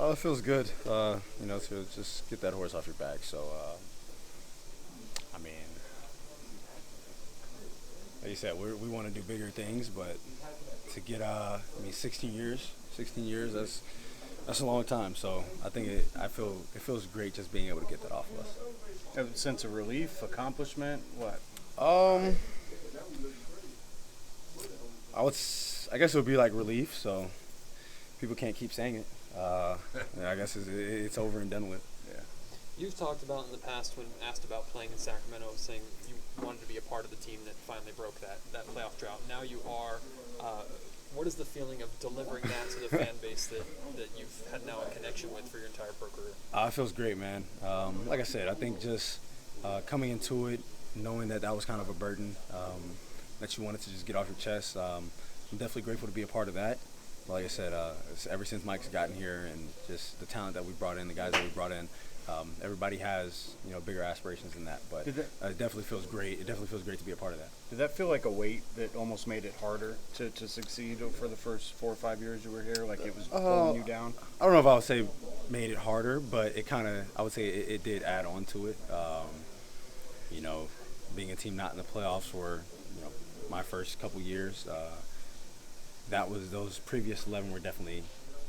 Oh, it feels good. To just get that horse off your back. So, I mean, like you said, we want to do bigger things, but to get, 16 years, that's a long time. So I think it feels great just being able to get that off of us. A sense of relief, accomplishment, what? Um, I guess it would be like relief. So people can't keep saying it. I guess it's over and done with. Yeah. You've talked about in the past when asked about playing in Sacramento, saying you wanted to be a part of the team that finally broke that playoff drought. Now you are. What is the feeling of delivering that to the fan base that you've had now a connection with for your entire pro career? It feels great, man. Like I said, I think just coming into it, knowing that was kind of a burden that you wanted to just get off your chest. I'm definitely grateful to be a part of that. Like I said, ever since Mike's gotten here and just the talent that we brought in, the guys that we brought in, everybody has bigger aspirations than that. But it definitely feels great. It definitely feels great to be a part of that. Did that feel like a weight that almost made it harder to succeed for the first 4 or 5 years you were here? Like it was pulling you down? I don't know if I would say made it harder, but I would say it did add on to it. Being a team not in the playoffs for my first couple years. Those previous 11 were definitely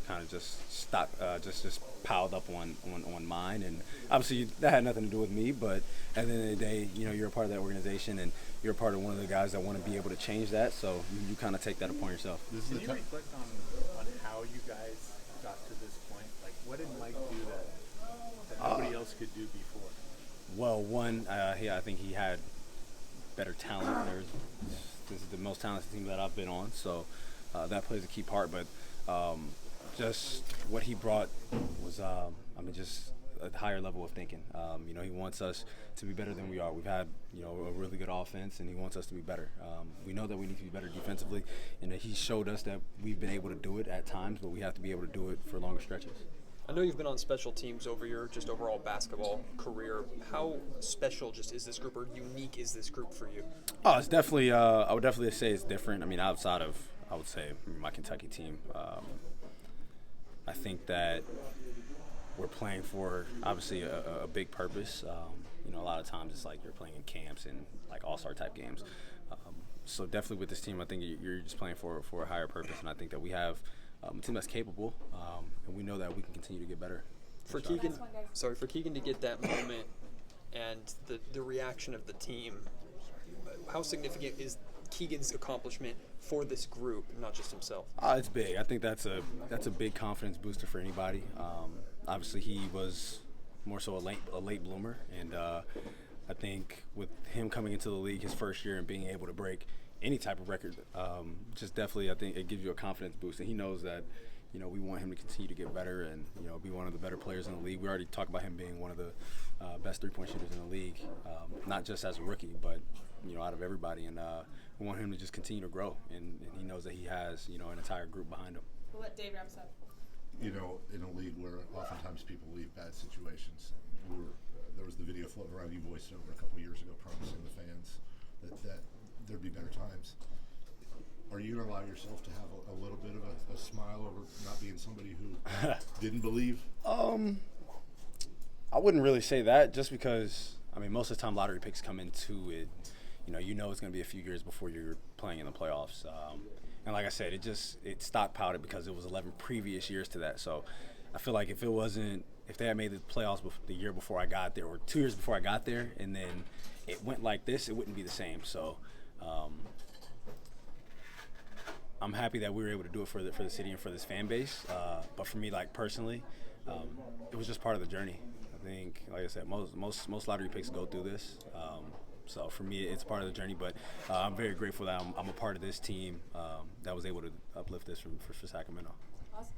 kind of just piled up on mine, and obviously that had nothing to do with me. But at the end of the day, you're a part of that organization, and you're a part of one of the guys that want to be able to change that. So you kind of take that upon yourself. Can you reflect on how you guys got to this point? Like, what did Mike do that nobody else could do before? Well, I think he had better talent. This is the most talented team that I've been on, so that plays a key part. But just what he brought was, just a higher level of thinking. He wants us to be better than we are. We've had, a really good offense, and he wants us to be better. We know that we need to be better defensively, and he showed us that we've been able to do it at times, but we have to be able to do it for longer stretches. I know you've been on special teams over your just overall basketball career. How special is this group, or unique is this group for you? Oh, it's definitely. I would definitely say it's different. I mean, outside of, I would say, my Kentucky team. I think that we're playing for obviously a big purpose. A lot of times it's like you're playing in camps and like all-star type games. So definitely with this team, I think you're just playing for a higher purpose, and I think that we have a team that's capable, and we know that we can continue to get better. For Keegan to get that moment and the reaction of the team, how significant is Keegan's accomplishment for this group, not just himself? It's big. I think that's a big confidence booster for anybody. Obviously, he was more so a late bloomer, and I think with him coming into the league his first year and being able to break any type of record, just definitely I think it gives you a confidence boost, and he knows that we want him to continue to get better and be one of the better players in the league. We already talked about him being one of the best three-point shooters in the league, not just as a rookie, but out of everybody, and we want him to just continue to grow, and he knows that he has an entire group behind him. We'll let Dave wrap us up. In a league where oftentimes people leave bad situations, there was the video floating around you voiced over a couple of years ago promising the fans that there'd be better times. Are you going to allow yourself to have a little bit of a smile over not being somebody who didn't believe? I wouldn't really say that, just because, most of the time lottery picks come into it. It's going to be a few years before you're playing in the playoffs. And like I said, it stockpiled it because it was 11 previous years to that. So I feel like if they had made the playoffs the year before I got there, or 2 years before I got there, and then it went like this, it wouldn't be the same. So I'm happy that we were able to do it for the city and for this fan base. But for me, like personally, it was just part of the journey. I think, like I said, most lottery picks go through this. So for me, it's part of the journey. But I'm very grateful that I'm a part of this team that was able to uplift this for Sacramento. Awesome.